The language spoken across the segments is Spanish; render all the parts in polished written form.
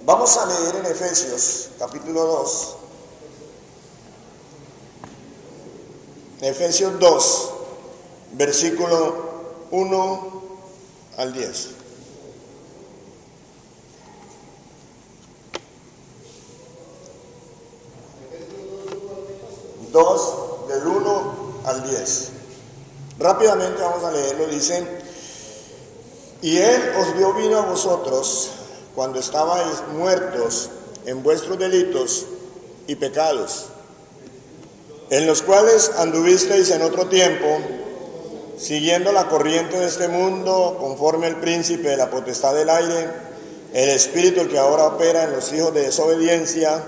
Vamos a leer en Efesios, capítulo 2. Efesios 2, versículo 1 al 10. Del 1 al 10. Rápidamente vamos a leerlo. Dice: y Él os dio vida a vosotros cuando estabais muertos en vuestros delitos y pecados, en los cuales anduvisteis en otro tiempo, siguiendo la corriente de este mundo, conforme el príncipe de la potestad del aire, el espíritu que ahora opera en los hijos de desobediencia,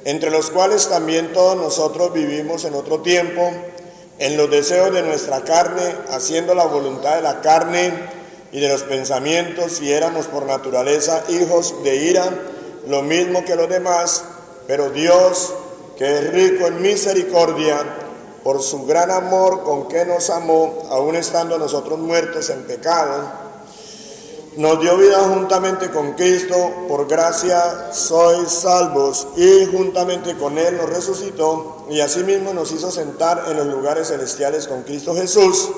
entre los cuales también todos nosotros vivimos en otro tiempo, en los deseos de nuestra carne, haciendo la voluntad de la carne y de los pensamientos, y éramos por naturaleza hijos de ira, lo mismo que los demás. Pero Dios, que es rico en misericordia, por su gran amor con que nos amó, aun estando nosotros muertos en pecado, nos dio vida juntamente con Cristo. Por gracia sois salvos, y juntamente con Él nos resucitó, y asimismo nos hizo sentar en los lugares celestiales con Cristo Jesús,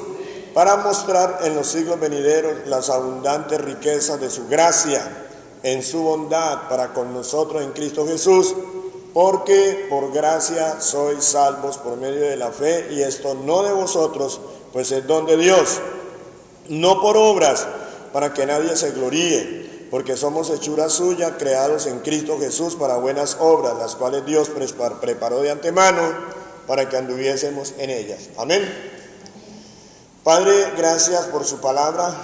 para mostrar en los siglos venideros las abundantes riquezas de su gracia en su bondad para con nosotros en Cristo Jesús, porque por gracia sois salvos por medio de la fe, y esto no de vosotros, pues es don de Dios, no por obras, para que nadie se gloríe, porque somos hechura suya, creados en Cristo Jesús para buenas obras, las cuales Dios preparó de antemano para que anduviésemos en ellas. Amén. Padre, gracias por su palabra.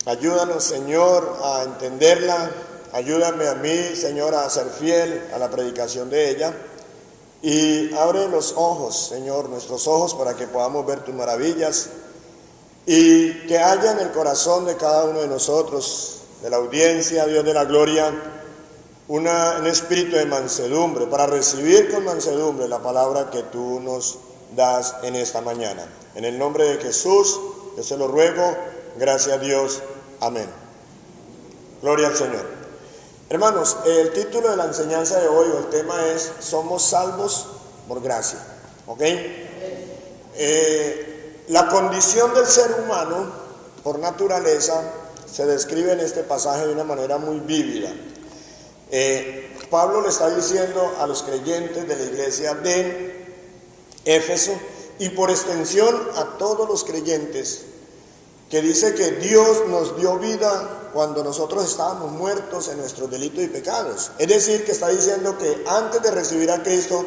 Ayúdanos, Señor, a entenderla. Ayúdame a mí, Señor, a ser fiel a la predicación de ella. Y abre los ojos, Señor, nuestros ojos, para que podamos ver tus maravillas. Y que haya en el corazón de cada uno de nosotros, de la audiencia, Dios de la gloria, un espíritu de mansedumbre, para recibir con mansedumbre la palabra que tú nos das en esta mañana. En el nombre de Jesús, yo se lo ruego, gracias a Dios, amén. Gloria al Señor. Hermanos, el título de la enseñanza de hoy, o el tema es: somos salvos por gracia. ¿Ok? La condición del ser humano, por naturaleza, se describe en este pasaje de una manera muy vívida. Pablo le está diciendo a los creyentes de la iglesia de Éfeso, y por extensión a todos los creyentes, que dice que Dios nos dio vida cuando nosotros estábamos muertos en nuestros delitos y pecados. Es decir, que está diciendo que antes de recibir a Cristo,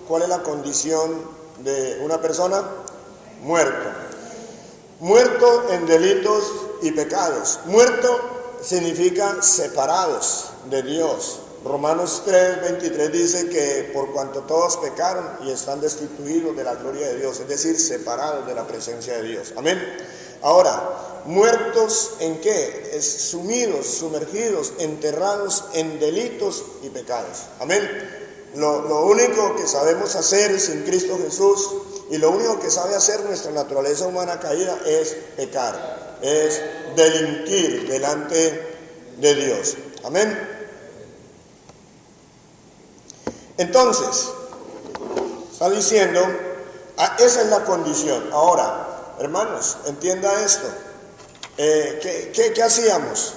¿cuál es la condición de una persona? Muerto. Muerto en delitos y pecados. Muerto significa separados de Dios. Romanos 3:23 dice que por cuanto todos pecaron y están destituidos de la gloria de Dios, es decir, separados de la presencia de Dios. Amén. Ahora, ¿muertos en qué? Sumidos, sumergidos, enterrados en delitos y pecados. Amén. Lo único que sabemos hacer sin Cristo Jesús, y lo único que sabe hacer nuestra naturaleza humana caída, es pecar, es delinquir delante de Dios. Amén. Entonces, está diciendo, esa es la condición. Ahora, hermanos, entienda esto. ¿Qué hacíamos?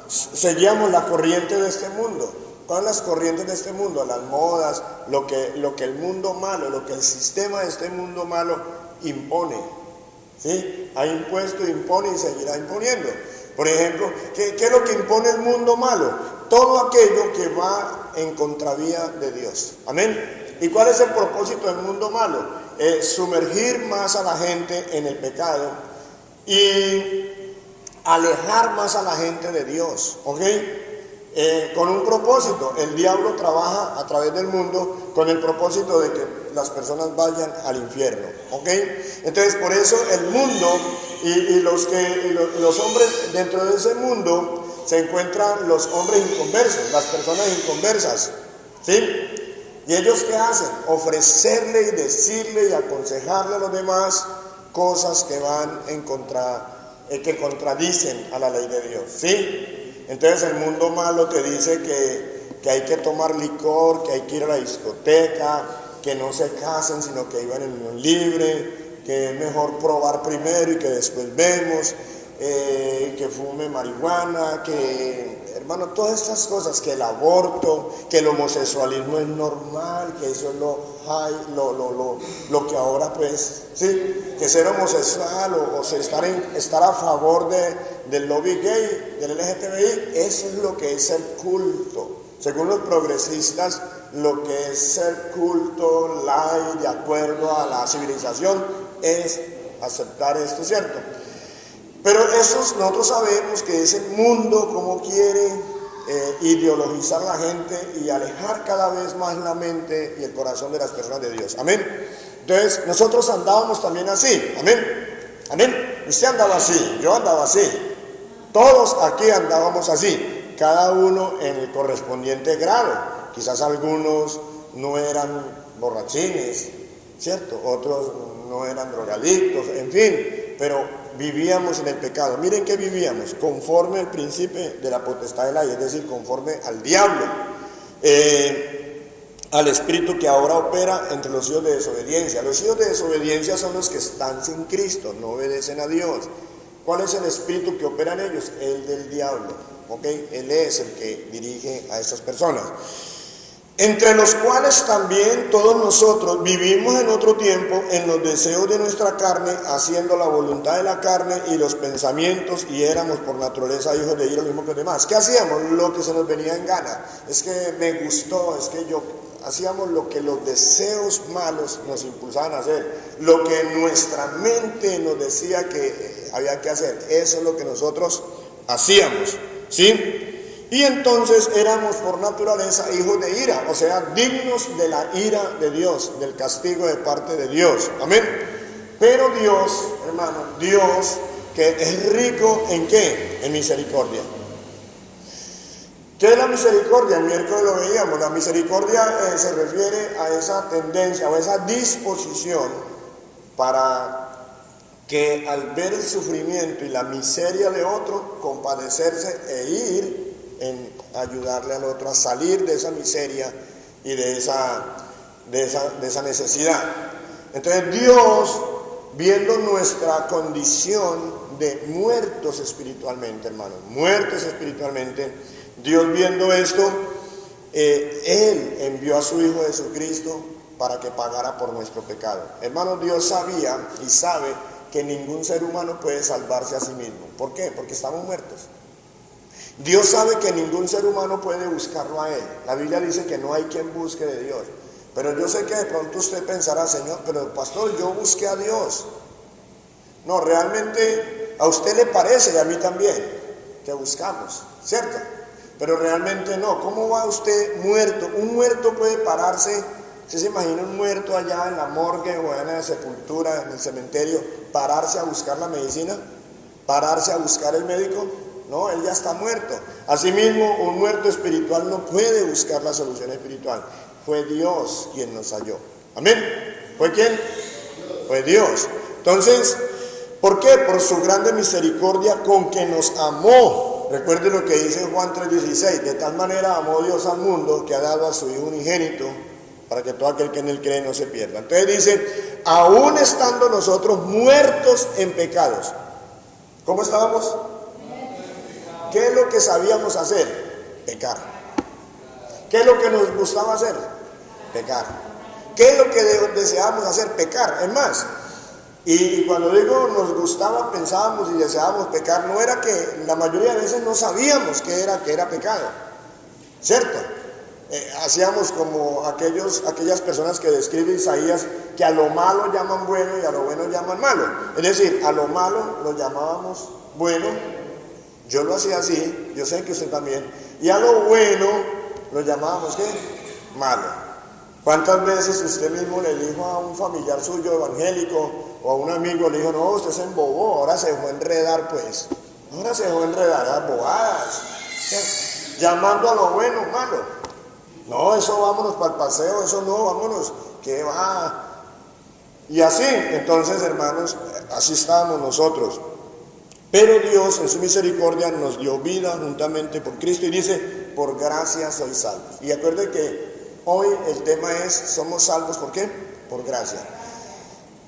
Seguíamos la corriente de este mundo. ¿Cuáles son las corrientes de este mundo? Las modas, lo que el mundo malo, lo que el sistema de este mundo malo impone. ¿Sí? Ha impuesto, impone y seguirá imponiendo. Por ejemplo, ¿qué es lo que impone el mundo malo? Todo aquello que va en contravía de Dios. Amén. ¿Y cuál es el propósito del mundo malo? Sumergir más a la gente en el pecado y alejar más a la gente de Dios. ¿Ok? Con un propósito. El diablo trabaja a través del mundo con el propósito de que las personas vayan al infierno. ¿Ok? Entonces, por eso el mundo y los hombres dentro de ese mundo se encuentran los hombres inconversos, las personas inconversas, ¿sí? ¿Y ellos qué hacen? Ofrecerle y decirle y aconsejarle a los demás cosas que van en contra, que contradicen a la ley de Dios, ¿sí? Entonces el mundo malo te dice que hay que tomar licor, que hay que ir a la discoteca, que no se casen sino que vivan en unión libre, que es mejor probar primero y que después vemos, que fume marihuana, que, hermano, todas estas cosas, que el aborto, que el homosexualismo es normal, que eso es lo que ahora pues, sí, que ser homosexual o estar a favor del lobby gay, del LGTBI, eso es lo que es el culto. Según los progresistas, lo que es ser culto, light, de acuerdo a la civilización, es aceptar esto, ¿cierto? Pero nosotros sabemos que ese mundo como quiere ideologizar a la gente y alejar cada vez más la mente y el corazón de las personas de Dios. Amén. Entonces nosotros andábamos también así. Amén. Amén. Usted andaba así, yo andaba así. Todos aquí andábamos así, cada uno en el correspondiente grado. Quizás algunos no eran borrachines, ¿cierto? Otros no eran drogadictos, en fin, pero vivíamos en el pecado. Miren que vivíamos conforme al príncipe de la potestad del aire, es decir, conforme al diablo, al espíritu que ahora opera entre los hijos de desobediencia. Los hijos de desobediencia son los que están sin Cristo, no obedecen a Dios. ¿Cuál es el espíritu que opera en ellos? El del diablo, ¿ok? Él es el que dirige a estas personas. Entre los cuales también todos nosotros vivimos en otro tiempo en los deseos de nuestra carne, haciendo la voluntad de la carne y los pensamientos, y éramos por naturaleza hijos de ira, lo mismo que los demás. ¿Qué hacíamos? Lo que se nos venía en gana. Es que me gustó, es que hacíamos lo que los deseos malos nos impulsaban a hacer, lo que nuestra mente nos decía que había que hacer. Eso es lo que nosotros hacíamos, ¿sí? Y entonces éramos por naturaleza hijos de ira, o sea, dignos de la ira de Dios, del castigo de parte de Dios. Amén. Pero Dios, hermano, Dios que es rico ¿en qué? En misericordia. ¿Qué es la misericordia? El miércoles lo veíamos. La misericordia se refiere a esa tendencia o esa disposición para que al ver el sufrimiento y la miseria de otro, compadecerse e ir en ayudarle al otro a salir de esa miseria y de esa necesidad. Entonces Dios, viendo nuestra condición de muertos espiritualmente, hermano, muertos espiritualmente, Dios viendo esto, Él envió a su Hijo Jesucristo para que pagara por nuestro pecado. Hermano, Dios sabía y sabe que ningún ser humano puede salvarse a sí mismo. ¿Por qué? Porque estamos muertos. Dios sabe que ningún ser humano puede buscarlo a Él. La Biblia dice que no hay quien busque de Dios. Pero yo sé que de pronto usted pensará, Señor, pero pastor, yo busqué a Dios. No, realmente a usted le parece y a mí también que buscamos, ¿cierto? Pero realmente no. ¿Cómo va usted muerto? Un muerto puede pararse. ¿Usted se imagina un muerto allá en la morgue o en la sepultura, en el cementerio, pararse a buscar la medicina? ¿Pararse a buscar el médico? No, él ya está muerto. Asimismo, un muerto espiritual no puede buscar la solución espiritual. Fue Dios quien nos halló. Amén. ¿Fue quién? Fue Dios. Entonces, ¿por qué? Por su grande misericordia con que nos amó. Recuerde lo que dice Juan 3:16. De tal manera amó Dios al mundo que ha dado a su Hijo unigénito para que todo aquel que en él cree no se pierda. Entonces dice, aún estando nosotros muertos en pecados. ¿Cómo estábamos? ¿Qué es lo que sabíamos hacer? Pecar. ¿Qué es lo que nos gustaba hacer? Pecar. ¿Qué es lo que deseábamos hacer? Pecar. Es más, y cuando digo nos gustaba, pensábamos y deseábamos pecar, no era que la mayoría de veces no sabíamos que era pecado, ¿cierto? Hacíamos como aquellas personas que describe Isaías, que a lo malo llaman bueno y a lo bueno llaman malo. Es decir, a lo malo lo llamábamos bueno. Yo lo hacía así, yo sé que usted también. Y a lo bueno lo llamábamos ¿qué? Malo. ¿Cuántas veces usted mismo le dijo a un familiar suyo evangélico o a un amigo, le dijo, no, usted se embobó, ahora se dejó enredar pues? Ahora se dejó enredar a bobadas. Llamando a lo bueno malo. No, eso vámonos para el paseo, eso no, vámonos, que va. Y así, entonces hermanos, así estábamos nosotros. Pero Dios en su misericordia nos dio vida juntamente por Cristo y dice, por gracia sois salvos. Y acuérdense que hoy el tema es, somos salvos, ¿por qué? Por gracia.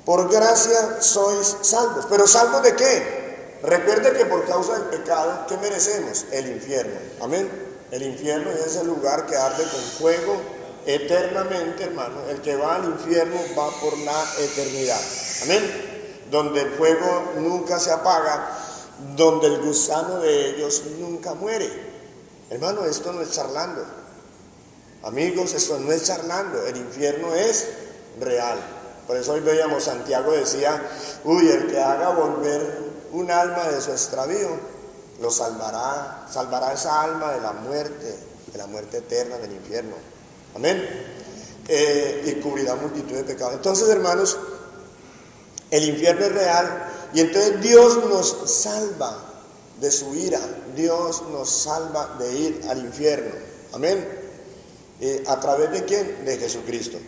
Por gracia sois salvos. ¿Pero salvos de qué? Recuerde que por causa del pecado, ¿qué merecemos? El infierno. Amén. El infierno es ese lugar que arde con fuego eternamente, hermano. El que va al infierno va por la eternidad. Amén. Donde el fuego nunca se apaga, donde el gusano de ellos nunca muere. Hermano, esto no es charlando. Amigos, esto no es charlando. El infierno es real. Por eso hoy veíamos, Santiago decía, el que haga volver un alma de su extravío, lo salvará esa alma de la muerte eterna del infierno. Amén. Y cubrirá multitud de pecados. Entonces, hermanos, el infierno es real y entonces Dios nos salva de su ira. Dios nos salva de ir al infierno. Amén. ¿A través de quién? De Jesucristo.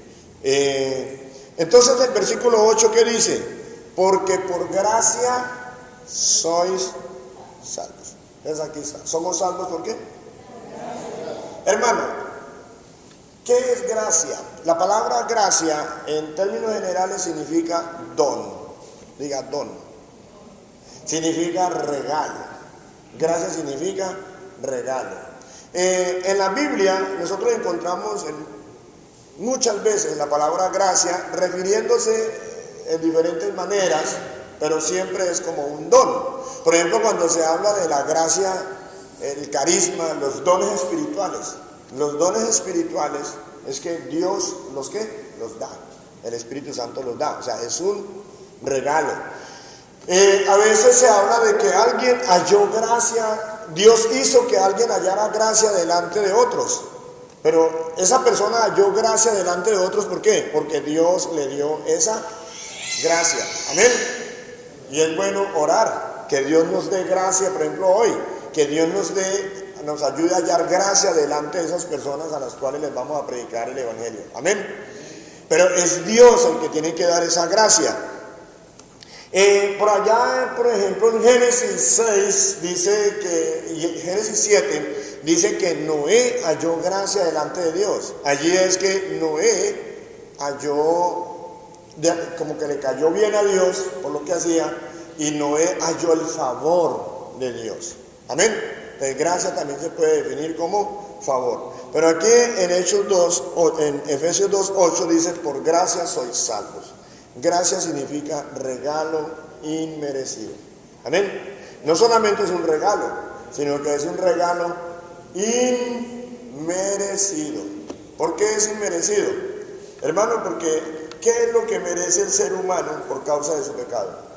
Entonces el versículo 8, ¿qué dice? Porque por gracia sois salvos. Entonces aquí está. ¿Somos salvos por qué? Hermano, ¿qué es gracia? La palabra gracia en términos generales significa don. Diga don. Significa regalo. Gracia significa regalo. En la Biblia nosotros encontramos muchas veces la palabra gracia refiriéndose en diferentes maneras, pero siempre es como un don. Por ejemplo, cuando se habla de la gracia, el carisma, los dones espirituales. Los dones espirituales es que Dios los da. El Espíritu Santo los da. O sea, es un regalo. A veces se habla de que alguien halló gracia. Dios hizo que alguien hallara gracia delante de otros. Pero esa persona halló gracia delante de otros, ¿por qué? Porque Dios le dio esa gracia. Amén. Y es bueno orar, que Dios nos dé gracia, por ejemplo hoy, que Dios nos ayude a hallar gracia delante de esas personas a las cuales les vamos a predicar el Evangelio. Amén. Pero es Dios el que tiene que dar esa gracia. Por allá, por ejemplo, en Génesis 6 dice que, Génesis 7 dice que Noé halló gracia delante de Dios. Allí es que Noé halló, como que le cayó bien a Dios por lo que hacía, y Noé halló el favor de Dios. Amén. Entonces, gracia también se puede definir como favor. Pero aquí en Hechos 2, en Efesios 2:8 dice, por gracia sois salvos. Gracia significa regalo inmerecido. Amén. No solamente es un regalo, sino que es un regalo inmerecido. ¿Por qué es inmerecido? Hermano, porque ¿qué es lo que merece el ser humano por causa de su pecado?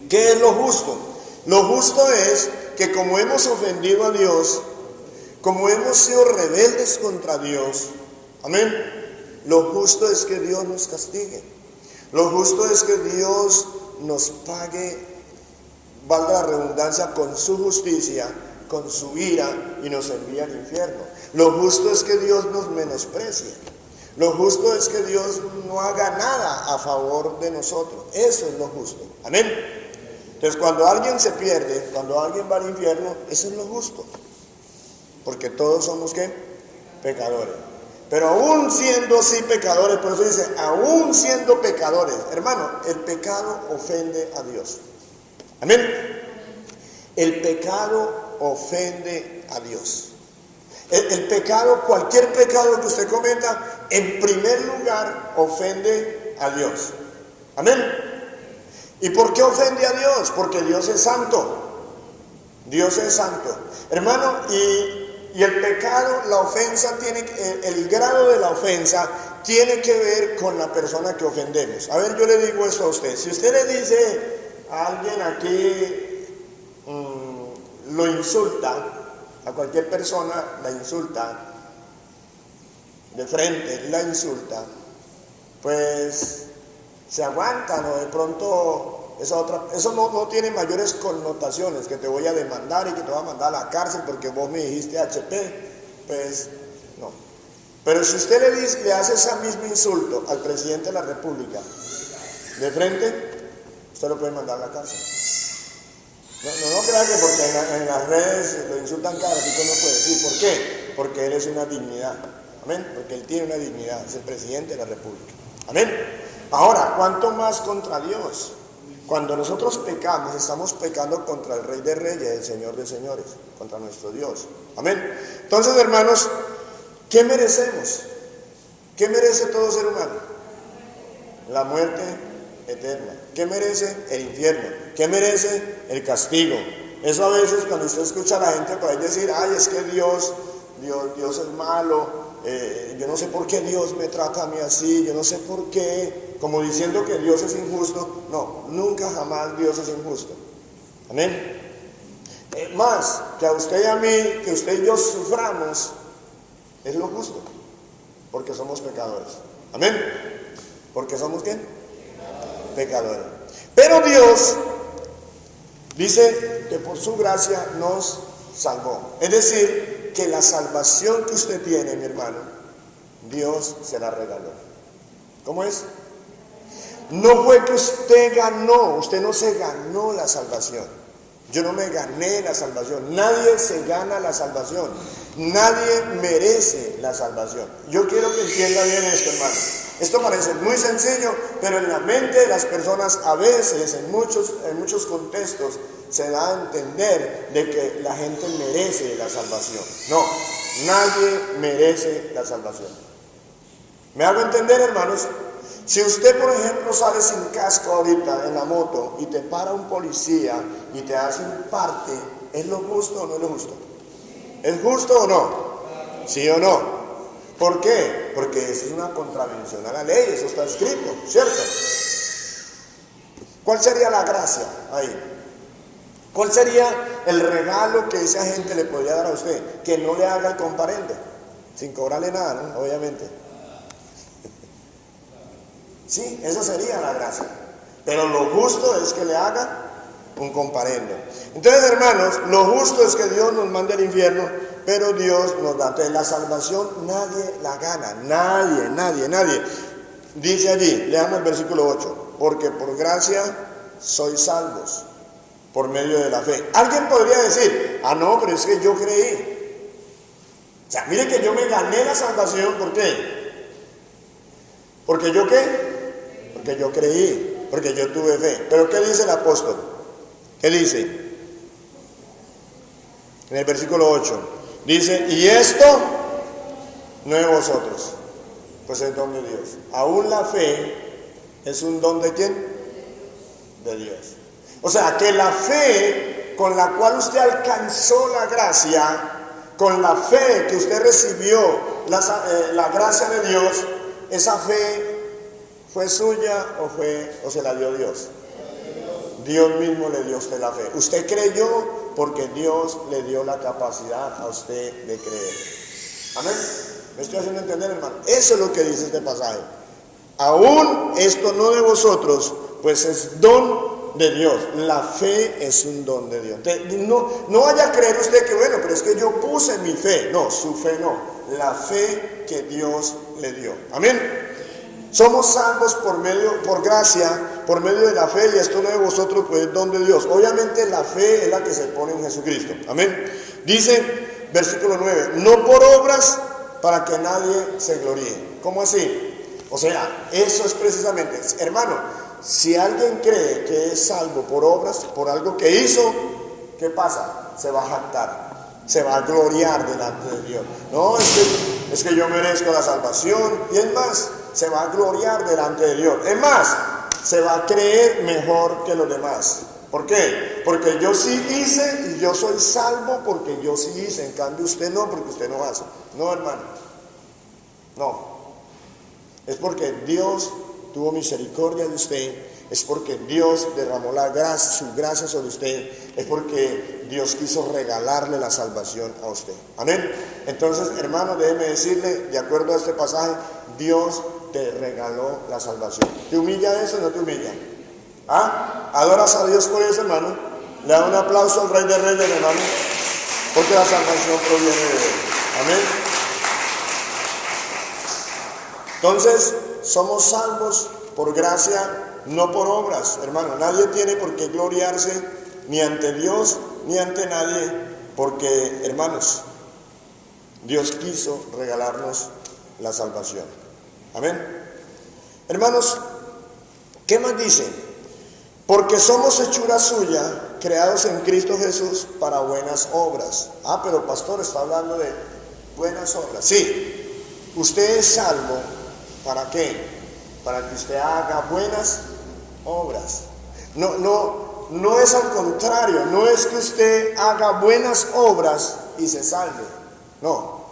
¿Qué es lo justo? Lo justo es que como hemos ofendido a Dios, como hemos sido rebeldes contra Dios, amén, lo justo es que Dios nos castigue. Lo justo es que Dios nos pague, valga la redundancia, con su justicia, con su ira, y nos envíe al infierno. Lo justo es que Dios nos menosprecie. Lo justo es que Dios no haga nada a favor de nosotros. Eso es lo justo. Amén. Entonces, cuando alguien se pierde, cuando alguien va al infierno, eso es lo justo. Porque todos somos, ¿qué? Pecadores. Pero aún siendo así pecadores, por eso dice, aún siendo pecadores, hermano, el pecado ofende a Dios. Amén. El pecado ofende a Dios. El pecado, cualquier pecado que usted cometa, en primer lugar ofende a Dios. Amén. ¿Y por qué ofende a Dios? Porque Dios es santo. Dios es santo. Hermano, y el pecado, la ofensa, el grado de la ofensa tiene que ver con la persona que ofendemos. A ver, yo le digo esto a usted. Si usted le dice a alguien aquí, lo insulta, a cualquier persona la insulta, de frente la insulta, pues se aguantan, o de pronto eso no tiene mayores connotaciones, que te voy a demandar y que te voy a mandar a la cárcel porque vos me dijiste HP, pues no. Pero si usted le hace ese mismo insulto al presidente de la República de frente, usted lo puede mandar a la cárcel. No crea que porque en las redes lo insultan cada ratito no puede decir. ¿Por qué? Porque él es una dignidad. Amén. Porque él tiene una dignidad, es el presidente de la República. Amén. Ahora, ¿cuánto más contra Dios? Cuando nosotros pecamos, estamos pecando contra el Rey de Reyes, el Señor de Señores, contra nuestro Dios. Amén. Entonces, hermanos, ¿qué merecemos? ¿Qué merece todo ser humano? La muerte eterna. ¿Qué merece? El infierno. ¿Qué merece? El castigo. Eso a veces cuando usted escucha a la gente por ahí decir, ay, es que Dios es malo, yo no sé por qué Dios me trata a mí así, yo no sé por qué, como diciendo que Dios es injusto. No, nunca jamás Dios es injusto. Amén. Más que a usted y a mí, que usted y yo suframos, es lo justo, porque somos pecadores. Amén. Porque somos ¿qué? Pecadores. Pero Dios dice que por su gracia nos salvó. Es decir, que la salvación que usted tiene, mi hermano, Dios se la regaló. ¿Cómo es? No fue que usted ganó, usted no se ganó la salvación. Yo no me gané la salvación. Nadie se gana la salvación. Nadie merece la salvación. Yo quiero que entienda bien esto, hermano. Esto parece muy sencillo, pero en la mente de las personas a veces, en muchos contextos, se da a entender de que la gente merece la salvación. No, nadie merece la salvación. ¿Me hago entender, hermanos? Si usted, por ejemplo, sale sin casco ahorita en la moto y te para un policía y te hace un parte, ¿es lo justo o no es lo justo? ¿Es justo o no? ¿Sí o no? ¿Por qué? Porque eso es una contravención a la ley, eso está escrito, ¿cierto? ¿Cuál sería la gracia ahí? ¿Cuál sería el regalo que esa gente le podría dar a usted? Que no le haga el comparendo, sin cobrarle nada, ¿no? Obviamente. Sí, esa sería la gracia. Pero lo justo es que le haga un comparendo. Entonces, hermanos, lo justo es que Dios nos mande al infierno, pero Dios nos da. Entonces, la salvación nadie la gana. Nadie. Dice allí, leamos el versículo 8. Porque por gracia sois salvos, por medio de la fe. Alguien podría decir, no, pero es que yo creí. O sea, mire que yo me gané la salvación, ¿por qué? ¿Porque yo qué? Porque yo creí, porque yo tuve fe. Pero ¿qué dice el apóstol? ¿Qué dice? En el versículo 8. Dice, y esto no es de vosotros, pues es don de Dios. Aún la fe es un don de ¿quién? De Dios. O sea, que la fe con la cual usted alcanzó la gracia, con la fe que usted recibió la gracia de Dios, esa fe ¿fue suya o se la dio Dios? Dios mismo le dio a usted la fe. Usted creyó porque Dios le dio la capacidad a usted de creer. Amén. ¿Me estoy haciendo entender, hermano? Eso es lo que dice este pasaje. Aún esto no de vosotros, pues es don de Dios. La fe es un don de Dios. No vaya a creer usted que bueno, pero es que yo puse mi fe. No, su fe no. La fe que Dios le dio. Amén. Somos salvos por gracia, por medio de la fe, y esto no de vosotros, pues es don de Dios. Obviamente la fe es la que se pone en Jesucristo. Amén. Dice, versículo 9, no por obras para que nadie se gloríe. ¿Cómo así? O sea, eso es precisamente, hermano, si alguien cree que es salvo por obras, por algo que hizo, ¿qué pasa? Se va a jactar, se va a gloriar delante de Dios. No, es que yo merezco la salvación, y es más, se va a gloriar delante de Dios. Es más, se va a creer mejor que los demás. ¿Por qué? Porque yo sí hice y yo soy salvo porque yo sí hice. En cambio usted no, porque usted no hace. No, hermano. No. Es porque Dios tuvo misericordia de usted. Es porque Dios derramó su gracia sobre usted. Es porque Dios quiso regalarle la salvación a usted. Amén. Entonces, hermano, déjeme decirle, de acuerdo a este pasaje, Dios te regaló la salvación. ¿Te humilla eso o no te humilla? ¿Adoras a Dios por eso, hermano? Le da un aplauso al Rey de Reyes, hermano, porque la salvación proviene de Él. Amén. Entonces, somos salvos por gracia, no por obras, hermano. Nadie tiene por qué gloriarse ni ante Dios ni ante nadie, porque, hermanos, Dios quiso regalarnos la salvación. Amén. Hermanos, ¿qué más dice? Porque somos hechura suya, creados en Cristo Jesús para buenas obras. Ah, pero pastor, está hablando de buenas obras. Sí, usted es salvo. ¿Para qué? Para que usted haga buenas obras. No es al contrario, no es que usted haga buenas obras y se salve. No,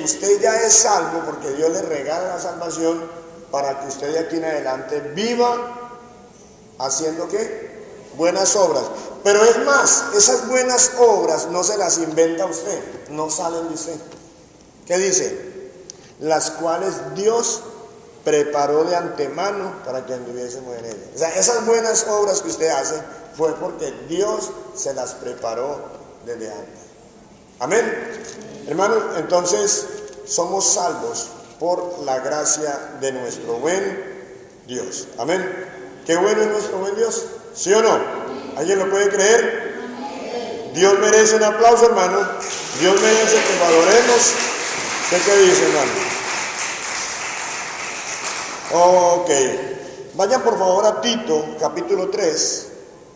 usted ya es salvo porque Dios le regala la salvación para que usted de aquí en adelante viva haciendo ¿qué? Buenas obras. Pero es más, esas buenas obras no se las inventa usted, no salen de usted. ¿Qué dice? Las cuales Dios preparó de antemano para que anduviésemos en ellas. O sea, esas buenas obras que usted hace fue porque Dios se las preparó desde antes. Amén. Hermanos, entonces somos salvos por la gracia de nuestro buen Dios. Amén. ¿Qué bueno es nuestro buen Dios? ¿Sí o no? ¿Alguien lo puede creer? Dios merece un aplauso, hermano. Dios merece que lo adoremos. ¿Usted qué dice, hermano? Ok. Vayan por favor a Tito, capítulo 3.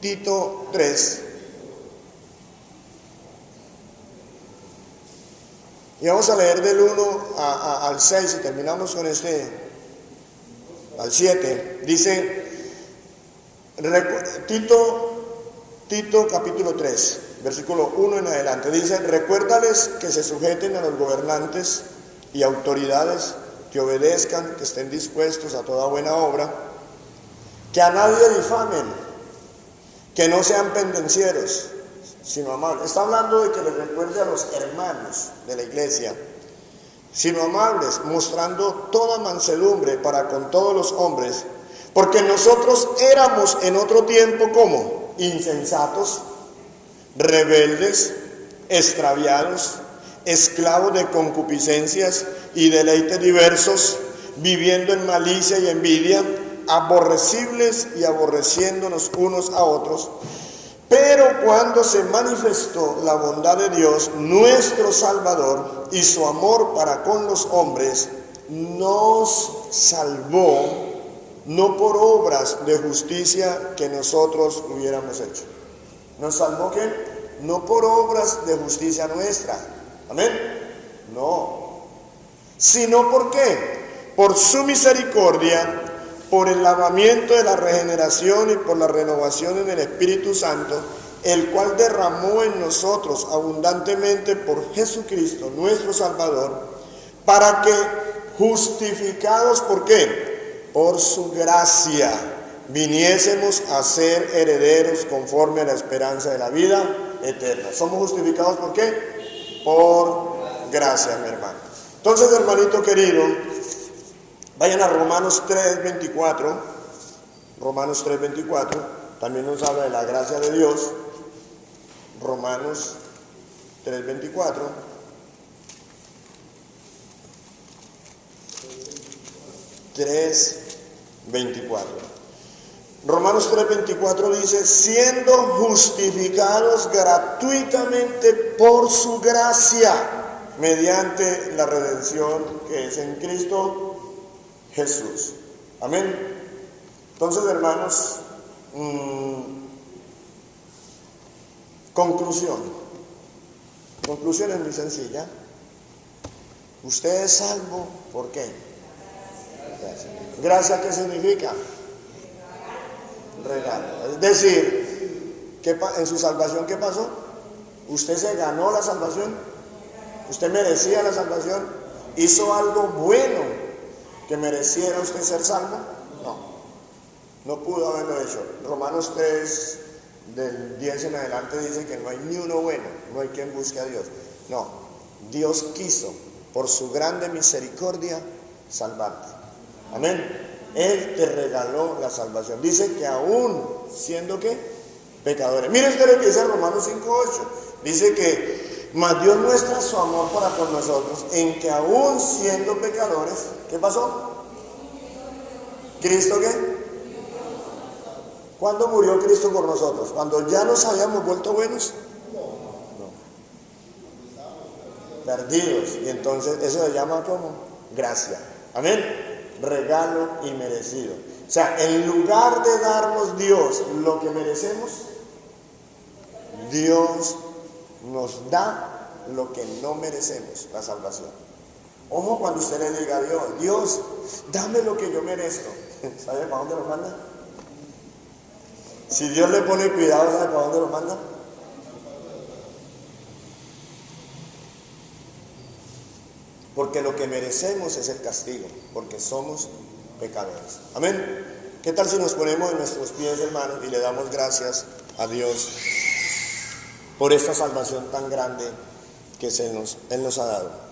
Tito 3. Y vamos a leer del 1 al 6 y terminamos con al 7. Dice Tito capítulo 3, versículo 1 en adelante. Dice: recuérdales que se sujeten a los gobernantes y autoridades, que obedezcan, que estén dispuestos a toda buena obra, que a nadie difamen, que no sean pendencieros, sino amables. Está hablando de que les recuerde a los hermanos de la iglesia, sino amables, mostrando toda mansedumbre para con todos los hombres, porque nosotros éramos en otro tiempo como insensatos, rebeldes, extraviados, esclavos de concupiscencias y deleites diversos, viviendo en malicia y envidia, aborrecibles y aborreciéndonos unos a otros. Pero cuando se manifestó la bondad de Dios, nuestro Salvador, y su amor para con los hombres, nos salvó, no por obras de justicia que nosotros hubiéramos hecho. ¿Nos salvó qué? No por obras de justicia nuestra. ¿Amén? No. Sino ¿por qué? Por su misericordia, por el lavamiento de la regeneración y por la renovación en el Espíritu Santo, el cual derramó en nosotros abundantemente por Jesucristo, nuestro Salvador, para que, justificados, ¿por qué? Por su gracia, viniésemos a ser herederos conforme a la esperanza de la vida eterna. ¿Somos justificados por qué? Por gracia, mi hermano. Entonces, hermanito querido, vayan a Romanos 3:24. Romanos 3:24 también nos habla de la gracia de Dios. Romanos 3:24. Romanos 3:24 dice: siendo justificados gratuitamente por su gracia, mediante la redención que es en Cristo Jesús. Amén. Entonces, hermanos, conclusión es muy sencilla. Usted es salvo, ¿por qué? Gracia, ¿qué significa? Regalo. Es decir, en su salvación, ¿qué pasó? ¿Usted se ganó la salvación? ¿Usted merecía la salvación? ¿Hizo algo bueno que mereciera usted ser salvo? No pudo haberlo hecho. Romanos 3, del 10 en adelante, dice que no hay ni uno bueno, no hay quien busque a Dios. No, Dios quiso, por su grande misericordia, salvarte. Amén. Él te regaló la salvación. Dice que aún siendo ¿qué? Pecadores. Mire usted lo que dice Romanos 5:8. Dice que mas Dios muestra su amor para con nosotros en que aún siendo pecadores, ¿qué pasó? ¿Cristo qué? ¿Cuándo murió Cristo por nosotros? ¿Cuando ya nos habíamos vuelto buenos? No. Perdidos. Y entonces eso se llama como gracia. Amén. Regalo inmerecido. O sea, en lugar de darnos Dios lo que merecemos, Dios nos da lo que no merecemos, la salvación. Ojo cuando usted le diga a Dios, Dios, dame lo que yo merezco. ¿Sabe para dónde lo manda? Si Dios le pone cuidado, ¿sabe para dónde lo manda? Porque lo que merecemos es el castigo, porque somos pecadores. Amén. ¿Qué tal si nos ponemos en nuestros pies, hermanos, y le damos gracias a Dios por esta salvación tan grande que Él nos ha dado?